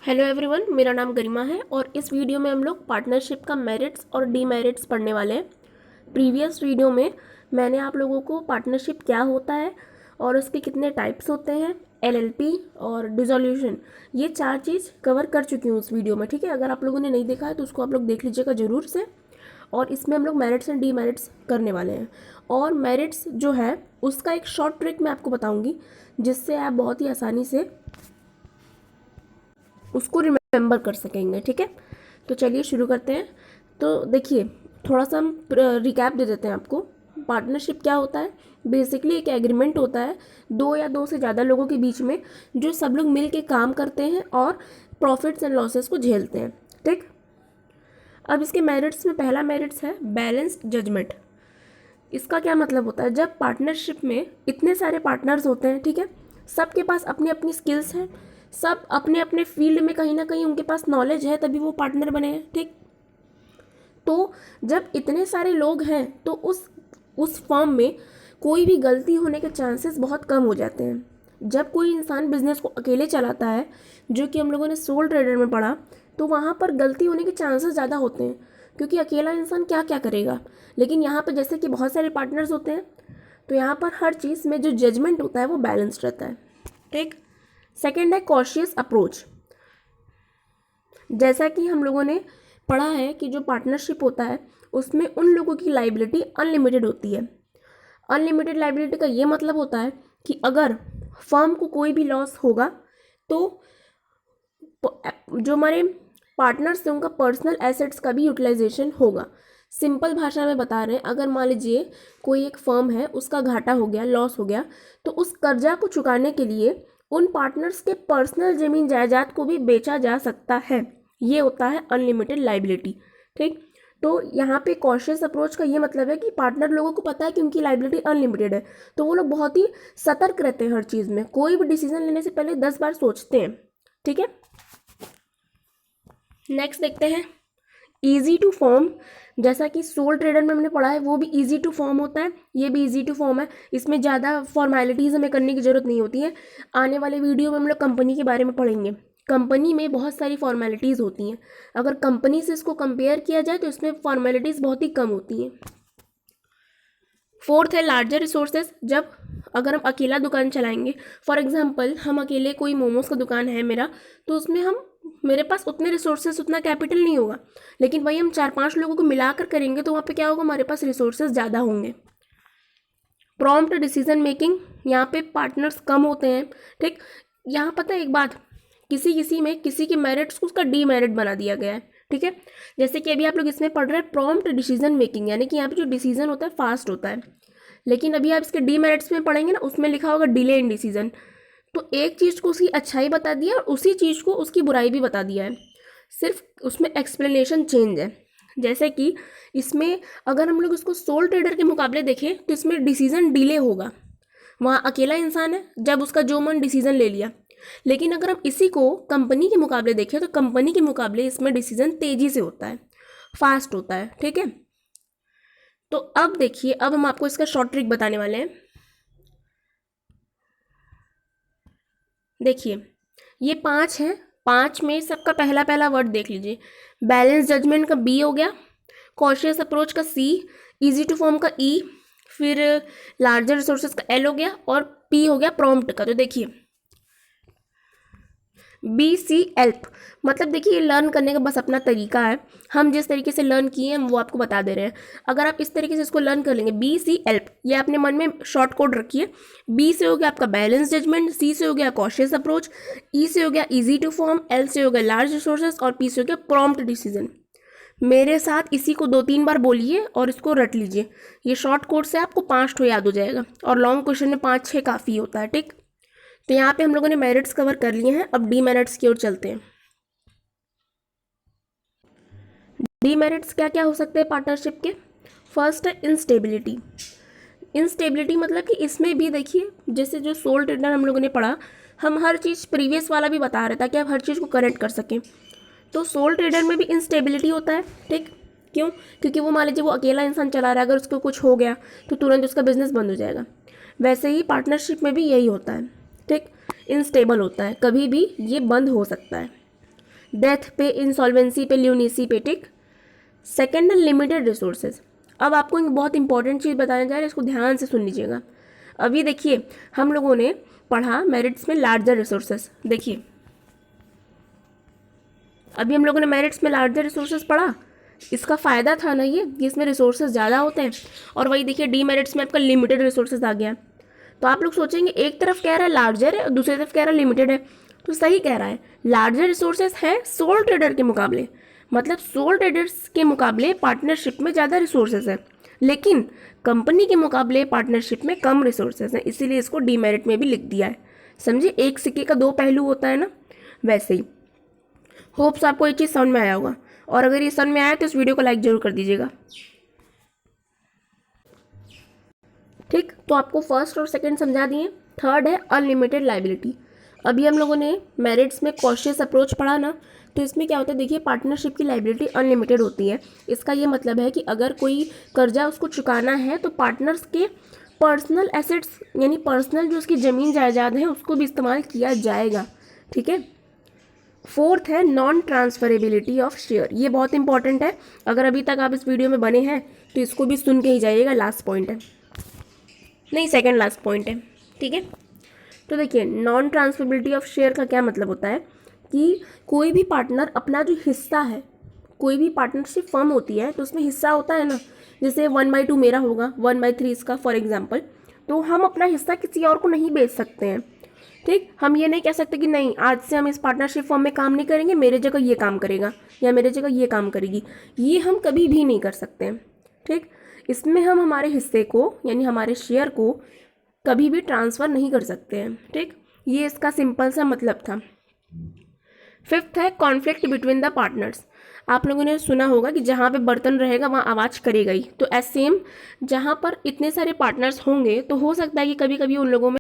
Hello everyone, मेरा नाम गरिमा है और इस वीडियो में हम लोग पार्टनरशिप का मेरिट्स और डीमेरिट्स पढ़ने वाले हैं। प्रीवियस वीडियो में मैंने आप लोगों को पार्टनरशिप क्या होता है और उसके कितने टाइप्स होते हैं, एलएलपी और डिसोल्यूशन, ये चार चीज़ कवर कर चुकी हूँ उस वीडियो में। ठीक है, अगर आप लोगों ने नहीं देखा है तो उसको आप लोग देख लीजिएगा ज़रूर से। और इसमें हम लोग मेरिट्स एंड डीमेरिट्स करने वाले हैं। और मेरिट्स जो है उसका एक शॉर्ट ट्रिक मैं आपको बताऊँगी जिससे आप बहुत ही आसानी से उसको रिमेंबर कर सकेंगे। ठीक है, तो चलिए शुरू करते हैं। तो देखिए, थोड़ा सा हम रिकैप दे देते हैं आपको। पार्टनरशिप क्या होता है? बेसिकली एक एग्रीमेंट होता है दो या दो से ज़्यादा लोगों के बीच में, जो सब लोग मिल के काम करते हैं और प्रॉफिट्स एंड लॉसेस को झेलते हैं। ठीक, अब इसके मेरिट्स में पहला मेरिट्स है बैलेंस्ड जजमेंट। इसका क्या मतलब होता है? जब पार्टनरशिप में इतने सारे पार्टनर्स होते हैं, ठीक है, सबके पास अपनी अपनी स्किल्स हैं, सब अपने अपने फील्ड में कहीं ना कहीं उनके पास नॉलेज है, तभी वो पार्टनर बने हैं। ठीक, तो जब इतने सारे लोग हैं तो उस फर्म में कोई भी गलती होने के चांसेस बहुत कम हो जाते हैं। जब कोई इंसान बिजनेस को अकेले चलाता है, जो कि हम लोगों ने सोल ट्रेडर में पढ़ा, तो वहाँ पर गलती होने के चांसेस ज़्यादा होते हैं, क्योंकि अकेला इंसान क्या क्या करेगा। लेकिन यहाँ पर जैसे कि बहुत सारे पार्टनर्स होते हैं, तो यहाँ पर हर चीज़ में जो जजमेंट होता है वो बैलेंस्ड रहता है। ठीक, सेकेंड है कॉशियस अप्रोच। जैसा कि हम लोगों ने पढ़ा है कि जो पार्टनरशिप होता है उसमें उन लोगों की लाइबिलिटी अनलिमिटेड होती है। अनलिमिटेड लाइबिलिटी का ये मतलब होता है कि अगर फर्म को कोई भी लॉस होगा तो जो हमारे पार्टनर्स हैं उनका पर्सनल एसेट्स का भी यूटिलाइजेशन होगा। सिंपल भाषा में बता रहे हैं, अगर मान लीजिए कोई एक फर्म है, उसका घाटा हो गया, लॉस हो गया, तो उस कर्जा को चुकाने के लिए उन पार्टनर्स के पर्सनल जमीन जायदाद को भी बेचा जा सकता है। ये होता है अनलिमिटेड लाइबिलिटी। ठीक, तो यहाँ पे कॉशियस अप्रोच का ये मतलब है कि पार्टनर लोगों को पता है कि उनकी लाइबिलिटी अनलिमिटेड है, तो वो लोग बहुत ही सतर्क रहते हैं हर चीज़ में, कोई भी डिसीजन लेने से पहले 10 बार सोचते हैं। ठीक है, नेक्स्ट देखते हैं ईजी टू फॉर्म। जैसा कि सोल ट्रेडर में हमने पढ़ा है, वो भी ईजी टू फॉर्म होता है, ये भी ईजी टू फॉर्म है। इसमें ज़्यादा फॉर्मेलिटीज़ हमें करने की ज़रूरत नहीं होती है। आने वाले वीडियो में हम लोग कंपनी के बारे में पढ़ेंगे। कंपनी में बहुत सारी फॉर्मेलिटीज़ होती हैं, अगर कंपनी से इसको कंपेयर किया जाए तो इसमें फॉर्मेलिटीज़ बहुत ही कम होती हैं। फोर्थ है लार्जर रिसोर्सेज। जब अगर हम अकेला दुकान चलाएंगे, फॉर एग्जांपल हम अकेले, कोई मोमोज का दुकान है मेरा, तो उसमें मेरे पास उतने रिसोर्सेज, उतना कैपिटल नहीं होगा, लेकिन वही हम 4-5 लोगों को मिलाकर करेंगे तो वहाँ पे क्या होगा, हमारे पास रिसोर्सेज ज़्यादा होंगे। प्रॉम्प्ट डिसीजन मेकिंग, यहाँ पे पार्टनर्स कम होते हैं। ठीक, यहाँ पता है एक बात, किसी में किसी के मेरिट्स को उसका डीमेरिट बना दिया गया है। ठीक है, जैसे कि अभी आप लोग इसमें पढ़ रहे हैं प्रॉम्प्ट डिसीजन मेकिंग, यानी कि यहाँ पे जो डिसीजन होता है फास्ट होता है। लेकिन अभी आप इसके डीमेरिट्स में पढ़ेंगे ना, उसमें लिखा होगा डिले इन डिसीजन। तो एक चीज़ को उसकी अच्छाई बता दिया और उसी चीज़ को उसकी बुराई भी बता दिया है, सिर्फ उसमें एक्सप्लेनेशन चेंज है। जैसे कि इसमें अगर हम लोग इसको सोल ट्रेडर के मुकाबले देखें तो इसमें डिसीजन डिले होगा, वहाँ अकेला इंसान है, जब उसका जो मन डिसीजन ले लिया। लेकिन अगर हम इसी को कंपनी के मुकाबले देखें तो कंपनी के मुकाबले इसमें डिसीजन तेज़ी से होता है, फास्ट होता है। ठीक है, तो अब देखिए, अब हम आपको इसका शॉर्ट ट्रिक बताने वाले हैं। देखिए, ये 5 है, 5 में सबका पहला पहला वर्ड देख लीजिए। बैलेंस जजमेंट का बी हो गया, कॉशियस अप्रोच का सी, इजी टू फॉर्म का ई, फिर लार्जर रिसोर्सेज का एल हो गया, और पी हो गया प्रॉम्प्ट का। तो देखिए बी सी एल्प, मतलब देखिए ये लर्न करने का बस अपना तरीका है, हम जिस तरीके से लर्न किए हैं वो आपको बता दे रहे हैं। अगर आप इस तरीके से इसको लर्न कर लेंगे, बी सी एल्प, ये अपने मन में शॉर्ट कोड रखिए। बी से हो गया आपका बैलेंस जजमेंट, सी से हो गया कॉशियस अप्रोच, ई से हो गया इजी टू फॉर्म, एल से हो गया लार्ज रिसोर्सेज, और पी से हो गया प्रॉम्प्ट डिसीजन। मेरे साथ इसी को 2-3 बार बोलिए और इसको रट लीजिए। ये शॉर्ट कोड से आपको 5 ठो याद हो जाएगा, और लॉन्ग क्वेश्चन में 5-6 काफ़ी होता है। ठीक, तो यहाँ पे हम लोगों ने मेरिट्स कवर कर लिए हैं, अब डीमेरिट्स की ओर चलते हैं। डीमेरिट्स क्या क्या हो सकते हैं पार्टनरशिप के? फर्स्ट है इंस्टेबिलिटी। इंस्टेबिलिटी मतलब कि इसमें भी देखिए, जैसे जो सोल ट्रेडर हम लोगों ने पढ़ा, हम हर चीज़ प्रीवियस वाला भी बता रहे ताकि आप हर चीज़ को करेक्ट कर सकें। तो सोल ट्रेडर में भी इंस्टेबिलिटी होता है। ठीक, क्यों? क्योंकि वो मान लीजिए वो अकेला इंसान चला रहा है, अगर उसको कुछ हो गया तो तुरंत उसका बिजनेस बंद हो जाएगा। वैसे ही पार्टनरशिप में भी यही होता है। ठीक, इंस्टेबल होता है, कभी भी ये बंद हो सकता है। डेथ पे, इंसॉल्वेंसी पे, ल्यूनेसी पे, ठीक। सेकेंड है लिमिटेड रिसोर्सेज। अब आपको एक बहुत इंपॉर्टेंट चीज़ बताने जा रहे हैं, इसको ध्यान से सुन लीजिएगा। अभी देखिए हम लोगों ने पढ़ा मेरिट्स में लार्जर रिसोर्सेज। देखिए अभी हम लोगों ने मेरिट्स में लार्जर रिसोर्सेज पढ़ा, इसका फ़ायदा था ना ये कि इसमें रिसोर्सेज ज़्यादा होते हैं। और वही देखिए डीमेरिट्स में आपका लिमिटेड रिसोर्सेज आ गया। तो आप लोग सोचेंगे एक तरफ कह रहा है लार्जर है और दूसरी तरफ कह रहा है लिमिटेड है, तो सही कह रहा है। लार्जर रिसोर्सेज है सोल ट्रेडर के मुकाबले, मतलब सोल ट्रेडर्स के मुकाबले पार्टनरशिप में ज़्यादा रिसोर्सेज है, लेकिन कंपनी के मुकाबले पार्टनरशिप में कम रिसोर्सेज हैं, इसीलिए इसको डीमेरिट में भी लिख दिया है। समझे, एक सिक्के का दो पहलू होता है ना, वैसे ही। होप्स आपको ये चीज़ समझ में आया होगा, और अगर ये समझ में आया तो इस वीडियो को लाइक जरूर कर दीजिएगा। ठीक, तो आपको फर्स्ट और सेकंड समझा दिए। थर्ड है अनलिमिटेड लाइबिलिटी। अभी हम लोगों ने मेरिट्स में कॉशियस अप्रोच पढ़ा ना, तो इसमें क्या होता है, देखिए पार्टनरशिप की लाइबिलिटी अनलिमिटेड होती है। इसका ये मतलब है कि अगर कोई कर्जा उसको चुकाना है तो पार्टनर्स के पर्सनल एसेट्स यानी पर्सनल जो उसकी ज़मीन जायदाद है उसको भी इस्तेमाल किया जाएगा। ठीक है। फोर्थ है नॉन ट्रांसफरेबिलिटी ऑफ शेयर। ये बहुत इंपॉर्टेंट है, अगर अभी तक आप इस वीडियो में बने हैं तो इसको भी सुन के ही जाइएगा, लास्ट पॉइंट है, नहीं सेकंड लास्ट पॉइंट है। ठीक है, तो देखिए नॉन ट्रांसफरेबिलिटी ऑफ शेयर का क्या मतलब होता है कि कोई भी पार्टनर अपना जो हिस्सा है, कोई भी पार्टनरशिप फर्म होती है तो उसमें हिस्सा होता है ना, जैसे 1/2 मेरा होगा, 1/3 इसका फॉर एग्जाम्पल, तो हम अपना हिस्सा किसी और को नहीं बेच सकते हैं। ठीक, हम ये नहीं कह सकते कि नहीं आज से हम इस पार्टनरशिप फॉर्म में काम नहीं करेंगे, मेरे जगह ये काम करेगा या मेरे जगह ये काम करेगी, ये हम कभी भी नहीं कर सकते हैं। ठीक, इसमें हम हमारे हिस्से को यानी हमारे शेयर को कभी भी ट्रांसफ़र नहीं कर सकते हैं। ठीक, ये इसका सिंपल सा मतलब था। फिफ्थ है कॉन्फ्लिक्ट बिटवीन द पार्टनर्स। आप लोगों ने सुना होगा कि जहाँ पे बर्तन रहेगा वहाँ आवाज़ करेगा ही, तो एज सेम जहाँ पर इतने सारे पार्टनर्स होंगे तो हो सकता है कि कभी कभी उन लोगों में